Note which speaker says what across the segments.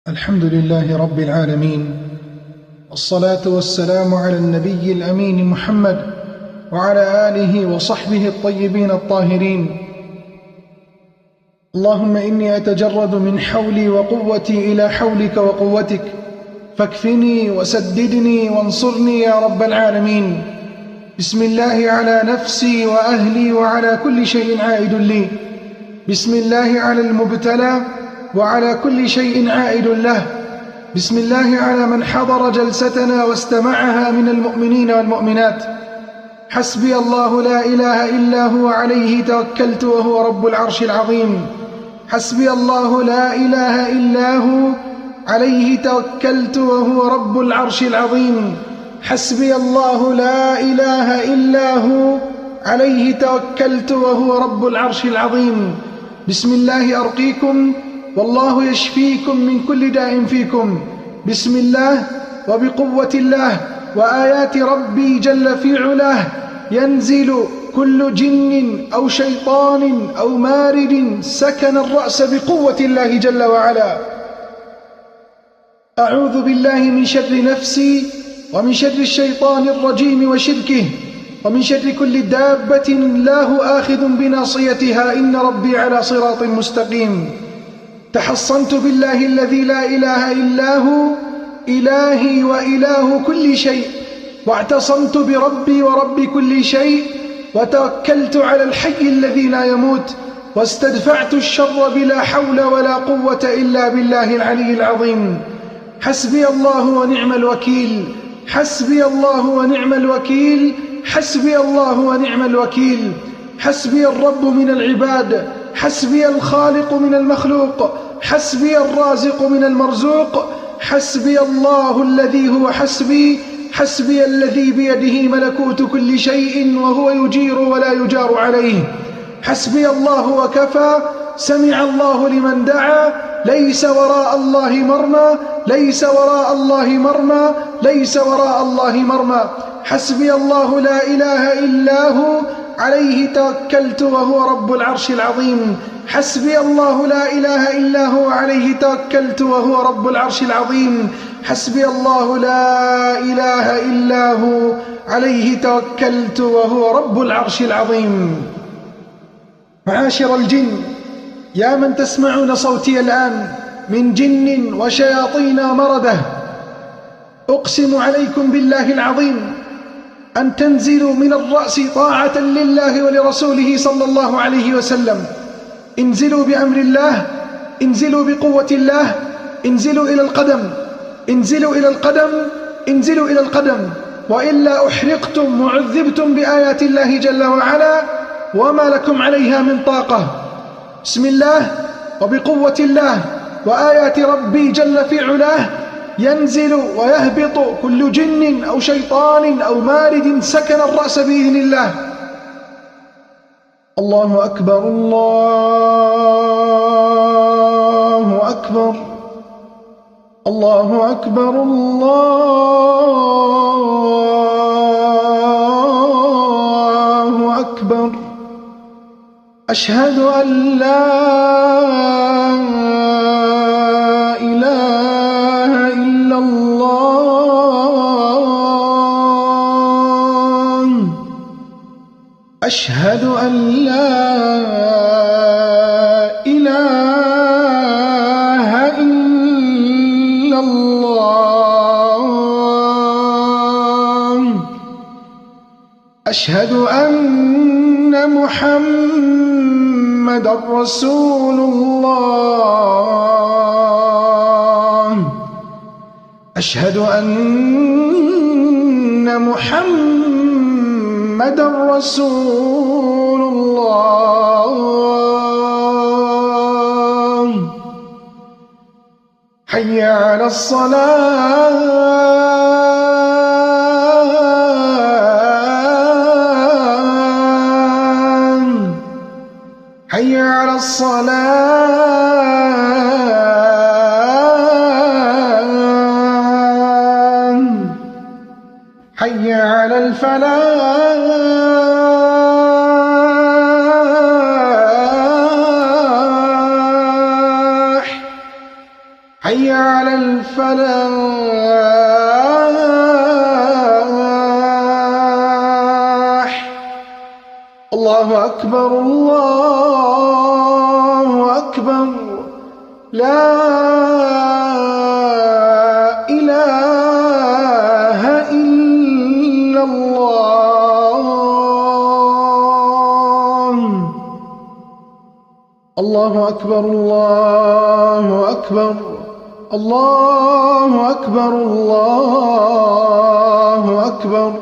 Speaker 1: الحمد لله رب العالمين، والصلاة والسلام على النبي الأمين محمد وعلى آله وصحبه الطيبين الطاهرين. اللهم إني أتجرد من حولي وقوتي إلى حولك وقوتك، فاكفني وسددني وانصرني يا رب العالمين. بسم الله على نفسي وأهلي وعلى كل شيء عائد لي. بسم الله على المبتلى وعلى كل شيء عائد له. بسم الله على من حضر جلستنا واستمعها من المؤمنين والمؤمنات. حسبي الله لا إله إلا هو عليه توكلت وهو رب العرش العظيم. حسبي الله لا إله إلا هو عليه توكلت وهو رب العرش العظيم. حسبي الله لا إله إلا هو عليه توكلت وهو رب العرش العظيم. بسم الله أرقيكم والله يشفيكم من كل داء فيكم. بسم الله وبقوة الله وآيات ربي جل في علاه ينزل كل جن أو شيطان أو مارد سكن الرأس بقوة الله جل وعلا. أعوذ بالله من شر نفسي ومن شر الشيطان الرجيم وشركه ومن شر كل دابة الله آخذ بناصيتها إن ربي على صراط مستقيم. تحصنت بالله الذي لا إله إلا هو إلهي وإله كل شيء، واعتصمت بربي ورب كل شيء، وتوكلت على الحي الذي لا يموت، واستدفعت الشر بلا حول ولا قوة إلا بالله العلي العظيم. حسبي الله ونعم الوكيل. حسبي الله ونعم الوكيل. حسبي الله ونعم الوكيل. حسبي الرب من العباد، حسبي الخالق من المخلوق، حسبي الرازق من المرزوق. حسبي الله الذي هو حسبي، حسبي الذي بيده ملكوت كل شيء وهو يجير ولا يجار عليه. حسبي الله وكفى. سمع الله لمن دعا. ليس وراء الله مرمى، ليس وراء الله مرمى، ليس وراء الله مرمى. حسبي الله لا إله إلا هو عليه توكلت وهو رب العرش العظيم. حسبي الله لا إله إلا هو عليه توكلت وهو رب العرش العظيم. حسبي الله لا إله إلا هو عليه توكلت وهو رب العرش العظيم. معاشر الجن، يا من تسمعون صوتي الآن من جن وشياطين مرده، أقسم عليكم بالله العظيم أن تنزلوا من الرأس طاعة لله ولرسوله صلى الله عليه وسلم. انزلوا بأمر الله، انزلوا بقوة الله، انزلوا إلى القدم، انزلوا إلى القدم، انزلوا إلى القدم، وإلا أحرقتم وعذبتم بآيات الله جل وعلا وما لكم عليها من طاقة. بسم الله وبقوة الله وآيات ربي جل في علاه ينزل ويهبط كل جن أو شيطان أو مارد سكن الرأس بإذن الله. الله أكبر، الله أكبر، الله أكبر، الله أكبر. أشهد أن لا إله إلا الله. أشهد أن لا إله إلا الله. أشهد أن محمد رسول الله. أشهد أن محمد رسول الله. حي على الصلاة. حي على الصلاة. حي على الفلاح. حي على الفلاح. الله أكبر الله أكبر، لا إله إلا الله. الله أكبر الله أكبر، الله أكبر الله أكبر.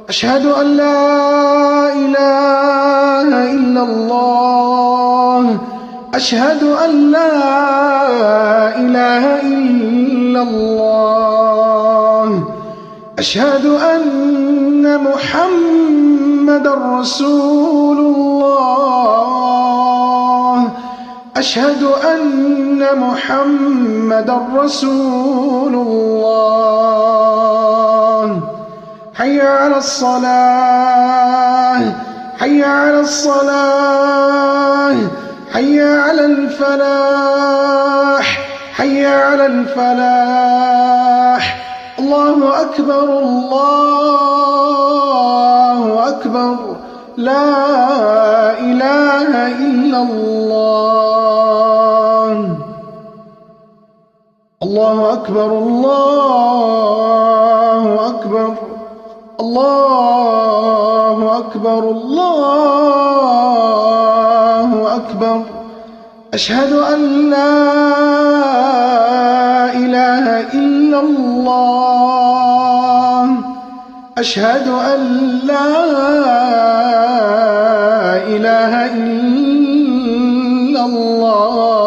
Speaker 1: أشهد أن لا إله إلا الله، أشهد أن لا إله إلا الله، أشهد أن محمدًا رسول الله، أشهد أن محمدًا رسول الله. حي على الصلاة، حي على الصلاة، حي على الفلاح، حي على الفلاح. الله أكبر الله أكبر، لا إله إلا الله. الله أكبر الله أكبر، الله أكبر الله أكبر. أشهد أن لا إله إلا الله، أشهد أن لا إله إلا الله،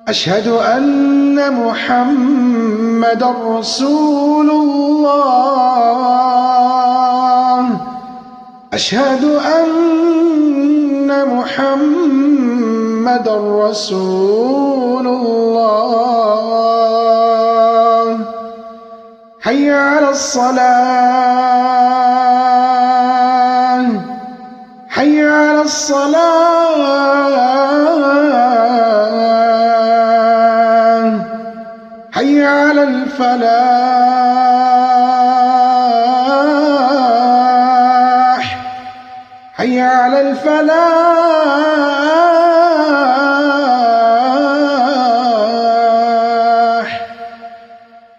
Speaker 1: أشهد أن محمدًا رسول الله، أشهد أن محمدًا رسول الله. حي على الصلاة، حي على الصلاة، حي على الفلاح، حي على الفلاح.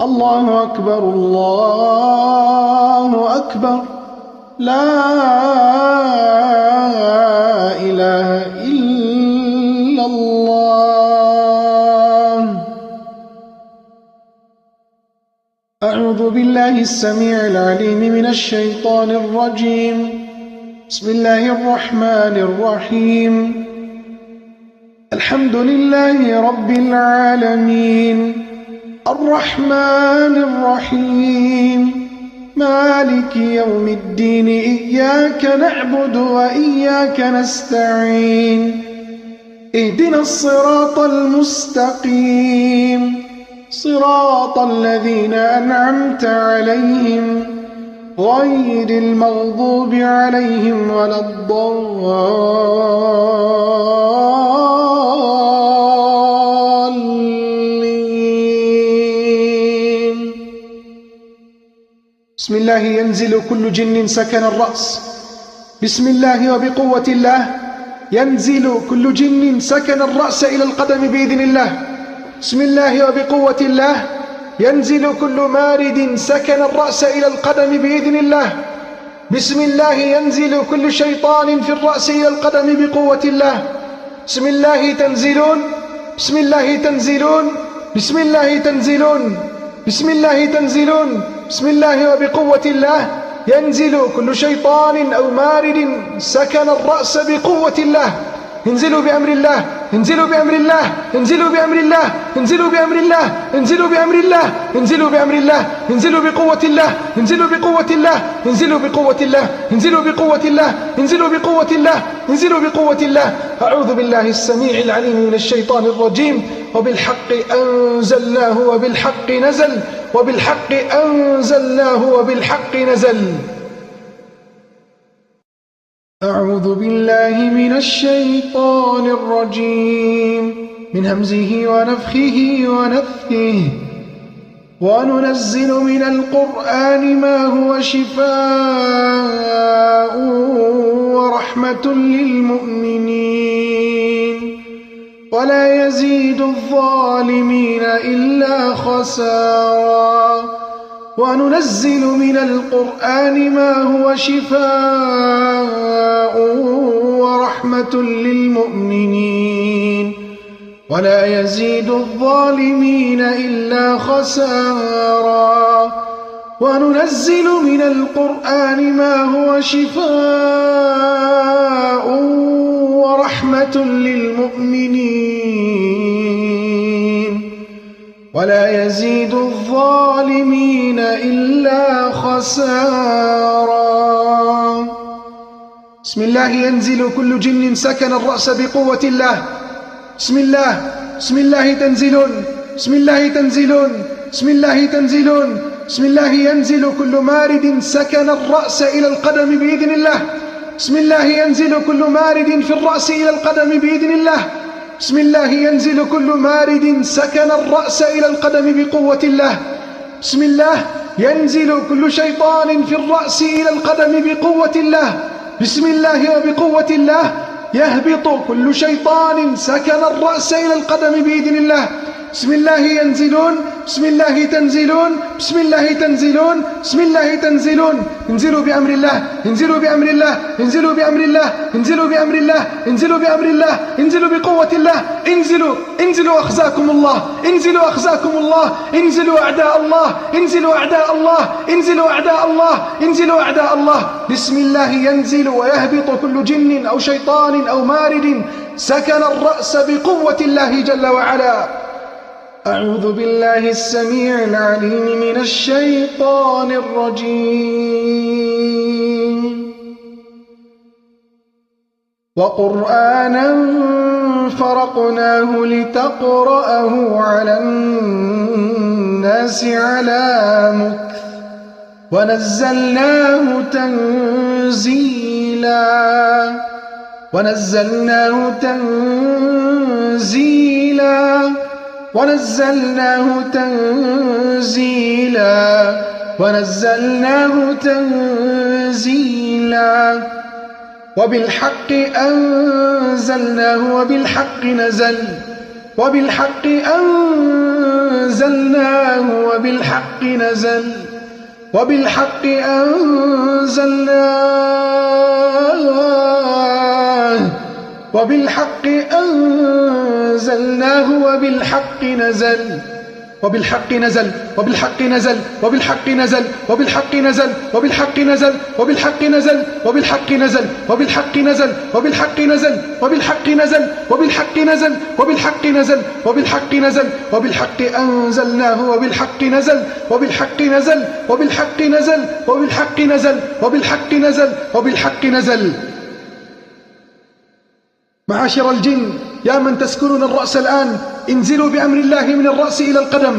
Speaker 1: الله أكبر الله أكبر، لا إله إلا الله. أعوذ بالله السميع العليم من الشيطان الرجيم. بسم الله الرحمن الرحيم. الحمد لله رب العالمين، الرحمن الرحيم، مالك يوم الدين. إياك نعبد وإياك نستعين، اهدنا الصراط المستقيم، صراط الذين أنعمت عليهم غير المغضوب عليهم ولا الضالين. بسم الله ينزل كل جن سكن الرأس. بسم الله وبقوة الله ينزل كل جن سكن الرأس إلى القدم بإذن الله. بسم الله وبقوة الله ينزل كل مارد سكن الرأس إلى القدم بإذن الله. بسم الله ينزل كل شيطان في الرأس إلى القدم بقوة الله. بسم الله تنزلون، بسم الله تنزلون، بسم الله تنزلون، بسم الله تنزلون. بسم الله وبقوة الله ينزل كل شيطان أو مارد سكن الرأس بقوة الله. انزلوا بأمر الله، انزلوا بأمر الله، انزلوا بأمر الله، انزلوا بأمر الله، انزلوا بأمر الله، انزلوا بأمر الله، انزلوا بقوة الله، انزلوا بقوة الله، انزلوا بقوة الله، انزلوا بقوة الله، انزلوا بقوة الله، انزلوا بقوة الله. أعوذ بالله السميع العليم من الشيطان الرجيم. وبالحق أنزلناه وبالحق نزل، وبالحق أنزلناه وبالحق نزل. أعوذ بالله من الشيطان الرجيم. من همزه ونفخه ونفثه. وننزل من القرآن ما هو شفاء ورحمة للمؤمنين ولا يزيد الظالمين إلا خسارا. وننزل من القرآن ما هو شفاء ورحمة للمؤمنين ولا يزيد الظالمين إلا خسارا. وننزل من القرآن ما هو شفاء ورحمة للمؤمنين ولا يزيد الظالمين إلا خسارا. بسم الله ينزل كل جن سكن الرأس بقوة الله. بسم الله بسم الله تنزلون بسم الله تنزلون بسم الله تنزلون بسم الله ينزل كل مارد سكن الرأس إلى القدم بإذن الله. بسم الله ينزل كل مارد في الرأس إلى القدم بإذن الله. بسم الله ينزل كل مارد سكن الرأس إلى القدم بقوة الله. بسم الله ينزل كل شيطان في الرأس إلى القدم بقوة الله. بسم الله وبقوة الله يهبط كل شيطان سكن الرأس إلى القدم بإذن الله. بسم الله ينزلون بسم الله تنزلون بسم الله تنزلون بسم الله تنزلون. انزلوا بأمر الله انزلوا بأمر الله انزلوا بأمر الله انزلوا بأمر الله انزلوا بأمر الله انزلوا بقوة الله. انزلوا انزلوا أخزاكم الله انزلوا أخزاكم الله. انزلوا أعداء الله انزلوا أعداء الله انزلوا أعداء الله انزلوا أعداء الله. بسم الله ينزل ويهبط كل جن أو شيطان أو مارد سكن الرأس بقوة الله جل وعلا. أعوذ بالله السميع العليم من الشيطان الرجيم. وقرآنا فرقناه لتقرأه على الناس على مكث ونزلناه تنزيلا ونزلناه تنزيلا ونزلناه تنزيلا ونزلناه تنزيلا. وبالحق أنزلناه وبالحق نزل وبالحق أنزلناه وبالحق نزل وبالحق أنزلناه وبالحق أنزلناه وبالحق نزل وبالحق نزل وبالحق نزل وبالحق نزل وبالحق نزل وبالحق نزل وبالحق نزل وبالحق نزل وبالحق نزل وبالحق نزل وبالحق نزل وبالحق نزل وبالحق نزل وبالحق نزل وبالحق أنزلناه وبالحق نزل وبالحق نزل وبالحق نزل وبالحق نزل وبالحق نزل وبالحق نزل. معاشر الجن يا من تسكنون الرأس الآن انزلوا بأمر الله من الرأس إلى القدم.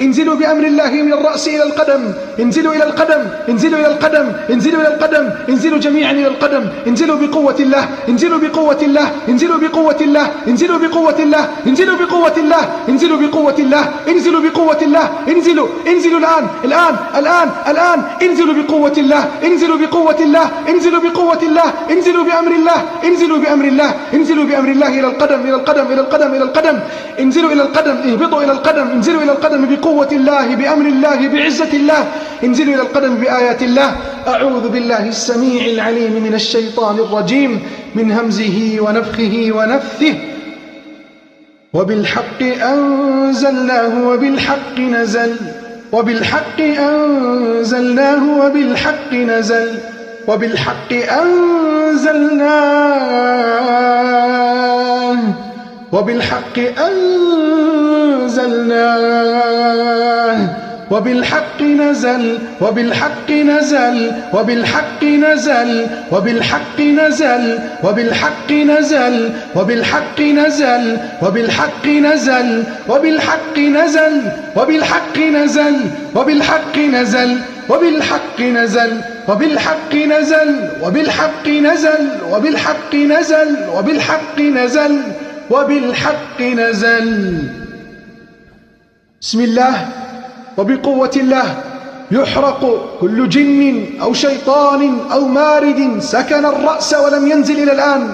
Speaker 1: انزلوا بأمر الله من الرأس إلى القدم. انزلوا إلى القدم انزلوا إلى القدم انزلوا إلى القدم انزلوا جميعا إلى القدم. انزلوا بقوة الله انزلوا بقوة الله انزلوا بقوة الله انزلوا بقوة الله انزلوا بقوة الله انزلوا بقوة الله انزلوا بقوة الله انزلوا انزلوا الآن الآن الآن الآن انزلوا بقوة الله انزلوا بقوة الله انزلوا بقوة الله انزلوا بأمر الله انزلوا بأمر الله انزلوا بأمر الله إلى القدم إلى القدم إلى القدم إلى القدم. انزلوا إلى القدم اهبطوا إلى القدم انزلوا إلى القدم بقوة الله بأمر الله بعزة الله. انزلوا إلى القدم بآيات الله. أعوذ بالله السميع العليم من الشيطان الرجيم من همزه ونفخه ونفثه. وبالحق أنزلناه وبالحق نزل وبالحق أنزلناه وبالحق نزل وبالحق أنزلناه وبالحق أنزلناه وبالحق نزل وبالحق نزل وبالحق نزل وبالحق نزل وبالحق نزل وبالحق نزل وبالحق نزل وبالحق نزل وبالحق نزل وبالحق نزل وبالحق نزل وبالحق نزل وبالحق نزل وبالحق نزل وبالحق نزل وبالحق نزل. بسم الله وبقوة الله يحرق كل جن أو شيطان أو مارد سكن الرأس ولم ينزل إلى الآن.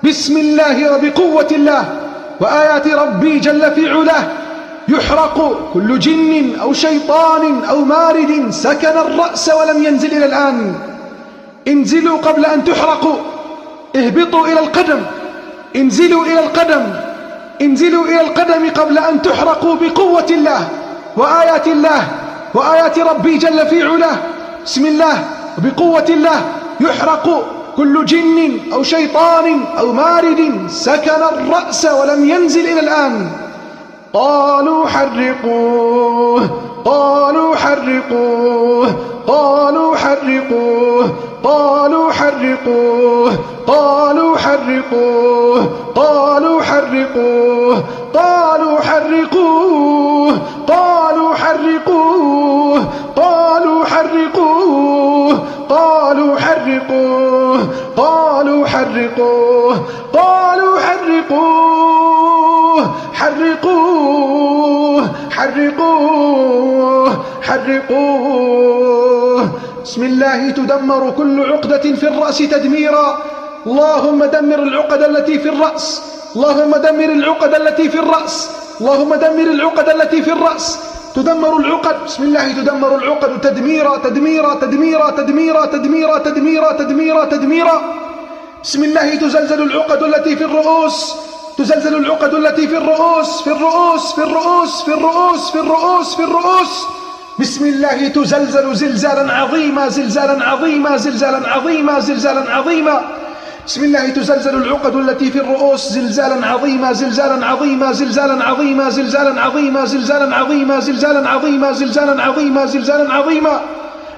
Speaker 1: بسم الله وبقوة الله وآيات ربي جل في علاه يحرق كل جن أو شيطان أو مارد سكن الرأس ولم ينزل إلى الآن. انزلوا قبل أن تحرقوا، اهبطوا إلى القدم، انزلوا إلى القدم، انزلوا إلى القدم قبل أن تحرقوا بقوة الله وآيات الله وآيات ربي جل في علاه. بسم الله وبقوة الله يحرق كل جن أو شيطان أو مارد سكن الرأس ولم ينزل إلى الآن. قالوا حرقوه، قالوا حرقوه، قالوا حرقوه، قالوا حرقوه، قالوا حرقوه، قالوا حرقوه، قالوا حرقوه، قالوا حرقوه، قالوا حرقوه، قالوا حرقوه، قالوا حرقوه، قالوا حرقوه، حرقوه، حرقوه، حرقوه. بسم الله تدمر كل عقدة في الرأس تدميرا. اللهم دمر العقد التي في الرأس، اللهم دمر العقد التي في الرأس، اللهم دمر العقد التي في الرأس. تدمر العقد. بسم الله تدمر العقد تدميرا تدميرا تدميرا تدميرا تدميرا تدميرا تدميرا تدميرا. بسم الله تزلزل العقد التي في الرؤوس، تزلزل العقد التي في الرؤوس، في الرؤوس، في الرؤوس، في الرؤوس، في الرؤوس، في الرؤوس. بسم الله تزلزل زلزالا عظيما، زلزالا عظيما، زلزالا عظيما، زلزالا عظيما. بسم الله تزلزل العقد التي في الرؤوس زلزالا عظيما، زلزالا عظيما، زلزالا عظيما، زلزالا عظيما، زلزالا عظيما، زلزالا عظيما، زلزالا عظيما، زلزالا عظيما.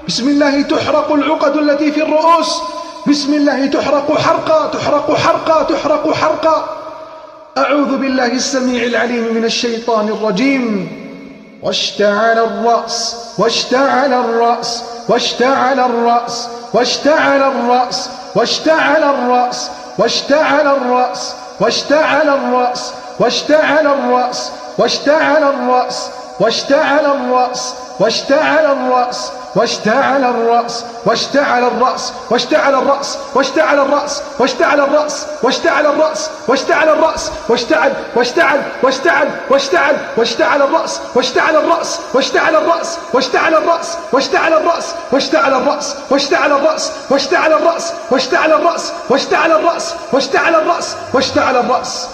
Speaker 1: بسم الله تحرق العقد التي في الرؤوس. بسم الله تحرق حرقا، تحرق حرقا، تحرق حرقا. أعوذ بالله السميع العليم من الشيطان الرجيم. واشتعل الرأس، واشتعل الرأس، واشتعل الرأس، واشتعل الرأس، واشتعل الرأس، واشتعل الرأس، واشتعل الرأس، واشتعل الرأس، واشتعل الرأس، واشتعل الرأس، واشتعل الرأس، واشتعل الرأس، واشتعل الرأس، واشتعل الرأس، واشتعل الرأس، واشتعل الرأس، واشتعل الرأس، واشتعل الرأس، واشتعل واشتعل واشتعل واشتعل واشتعل الرأس، واشتعل الرأس، واشتعل الرأس، واشتعل الرأس، واشتعل الرأس، واشتعل الرأس، واشتعل الرأس، واشتعل الرأس، واشتعل الرأس، واشتعل الرأس، واشتعل الرأس، واشتعل الرأس.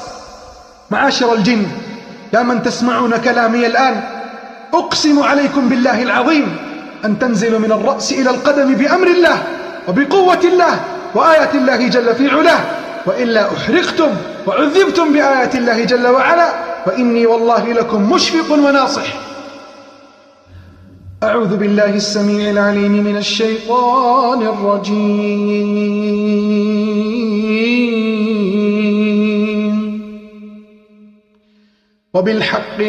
Speaker 1: معاشر الجن، يا من تسمعون كلامي الآن، أقسم عليكم بالله العظيم أن تنزلوا من الرأس إلى القدم بأمر الله وبقوة الله وآيات الله جل في علاه، وإلا أحرقتم وعذبتم بآيات الله جل وعلا، وإني والله لكم مشفق وناصح. أعوذ بالله السميع العليم من الشيطان الرجيم. وبالحق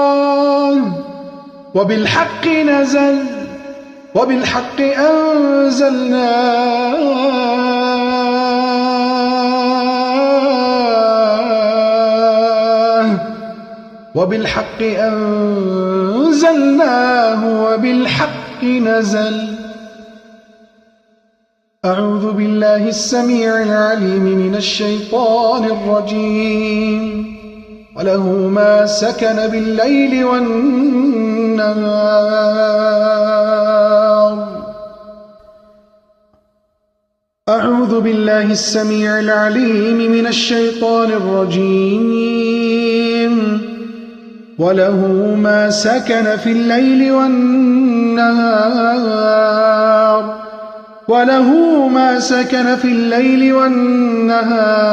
Speaker 1: أنزلناه وبالحق نزل وبالحق أنزلناه وبالحق أنزلناه وبالحق نزل. أعوذ بالله السميع العليم من الشيطان الرجيم. وله ما سكن بالليل والنهار. أعوذ بالله السميع العليم من الشيطان الرجيم. وله ما سكن في الليل والنهار. وله ما سكن في الليل والنهار.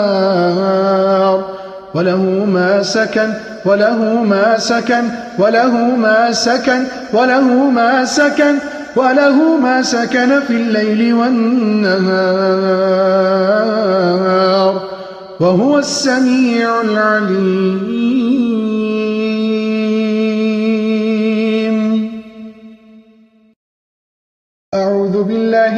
Speaker 1: وله ما سكن وله ما سكن وله ما سكن وله ما سكن وله ما سكن في الليل والنهار، وهو السميع العليم. أعوذ بالله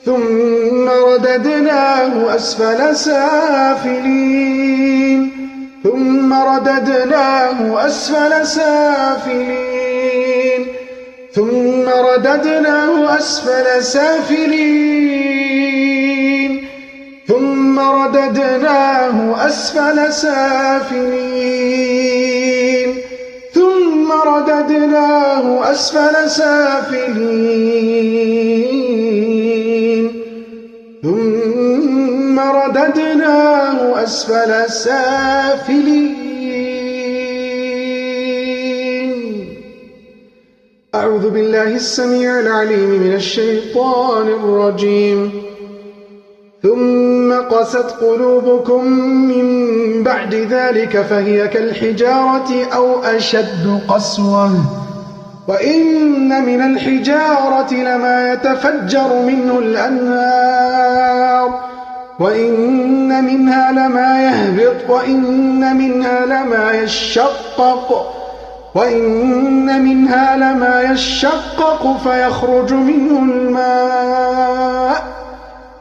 Speaker 1: ثم رددناه أسفل سافلين ثم رددناه أسفل سافلين ثم رددناه أسفل سافلين ثم رددناه أسفل سافلين ثم رددناه أسفل سافلين ثم رددناه أسفل سافلين. أعوذ بالله السميع العليم من الشيطان الرجيم. ثم قست قلوبكم من بعد ذلك فهي كالحجارة أو أشد قسوة وإن من الحجارة لما يتفجر منه الأنهار وإن منها لما يهبط وإن منها لما يشقق فيخرج منه الماء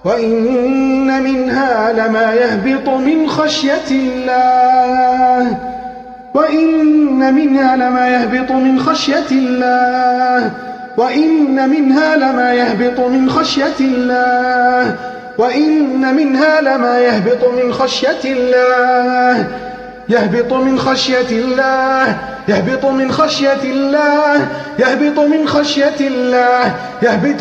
Speaker 1: وإن منها لما يهبط من خشية الله وإن منها لما يهبط من خشية الله وإن منها لما يهبط من خشية الله وإن منها لما يهبط من خشية الله يهبط من خشية الله يهبط من خشية الله يهبط من خشية الله يهبط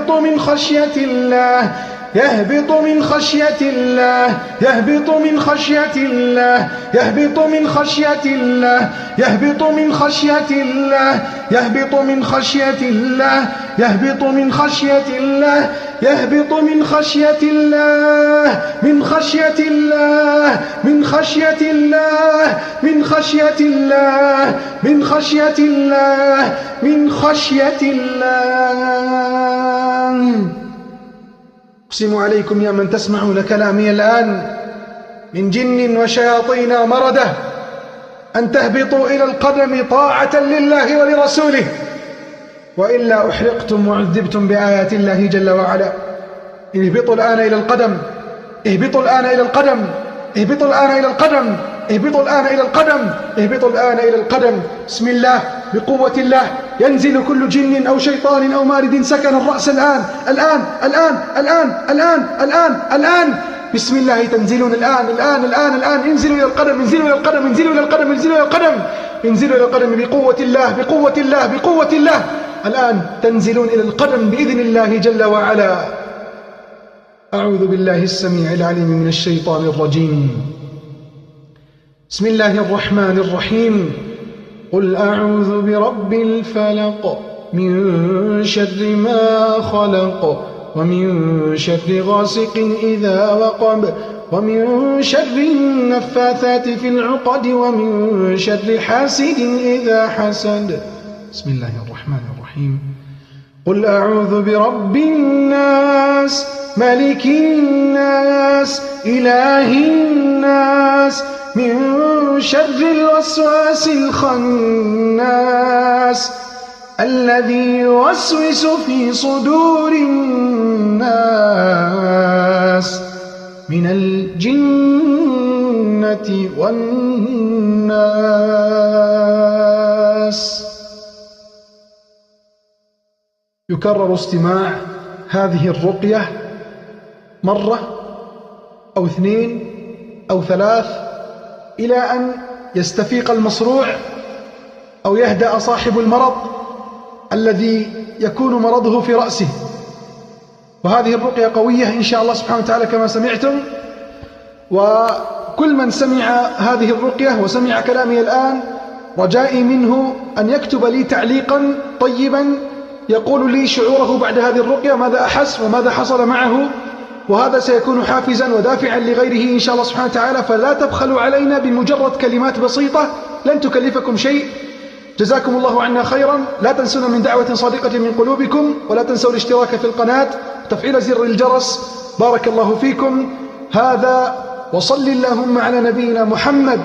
Speaker 1: من خشية الله يهبط من خشية الله يهبط من خشية الله يهبط من خشية الله يهبط من خشية الله يهبط من خشية الله يهبط من خشية الله يهبط من خشية الله من خشية الله من خشية الله من خشية الله من خشية الله من خشية الله. أقسم عليكم يا من تسمعون كلامي الآن من جن وشياطين ومردة أن تهبطوا إلى القدم طاعة لله ولرسوله وإلا أحرقتم وعذبتم بآيات الله جل وعلا. اهبطوا الآن إلى القدم اهبطوا الآن إلى القدم اهبطوا الآن إلى القدم اهبطوا الآن إلى القدم اهبطوا الآن إلى القدم. بسم الله بقوة الله ينزل كل جن أو شيطان أو مارد سكن الرأس الآن الآن الآن الآن الآن الآن الآن. بسم الله تنزلون الآن الآن الآن الآن. انزلوا إلى القدم انزلوا إلى القدم انزلوا إلى القدم انزلوا إلى القدم انزلوا إلى القدم بقوة الله بقوة الله بقوة الله. الآن تنزلون إلى القدم بإذن الله جل وعلا. أعوذ بالله السميع العليم من الشيطان الرجيم. بسم الله الرحمن الرحيم. قل أعوذ برب الفلق من شر ما خلق ومن شر غاسق إذا وقب ومن شر النفاثات في العقد ومن شر حاسد إذا حسد. بسم الله الرحمن الرحيم. قل أعوذ برب الناس ملك الناس إله الناس من شر الوسواس الخناس الذي يوسوس في صدور الناس من الجنة والناس. يكرر استماع هذه الرقية مرة أو اثنين أو ثلاث إلى أن يستفيق المصروع أو يهدأ صاحب المرض الذي يكون مرضه في رأسه. وهذه الرقية قوية إن شاء الله سبحانه وتعالى كما سمعتم. وكل من سمع هذه الرقية وسمع كلامي الآن رجائي منه أن يكتب لي تعليقا طيبا يقول لي شعوره بعد هذه الرقية، ماذا أحس وماذا حصل معه، وهذا سيكون حافزا ودافعا لغيره إن شاء الله سبحانه وتعالى. فلا تبخلوا علينا بمجرد كلمات بسيطة لن تكلفكم شيء. جزاكم الله عنا خيرا. لا تنسونا من دعوة صادقة من قلوبكم، ولا تنسوا الاشتراك في القناة وتفعيل زر الجرس. بارك الله فيكم. هذا وصل اللهم على نبينا محمد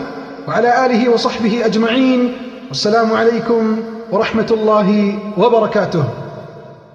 Speaker 1: وعلى آله وصحبه أجمعين. والسلام عليكم ورحمة الله وبركاته.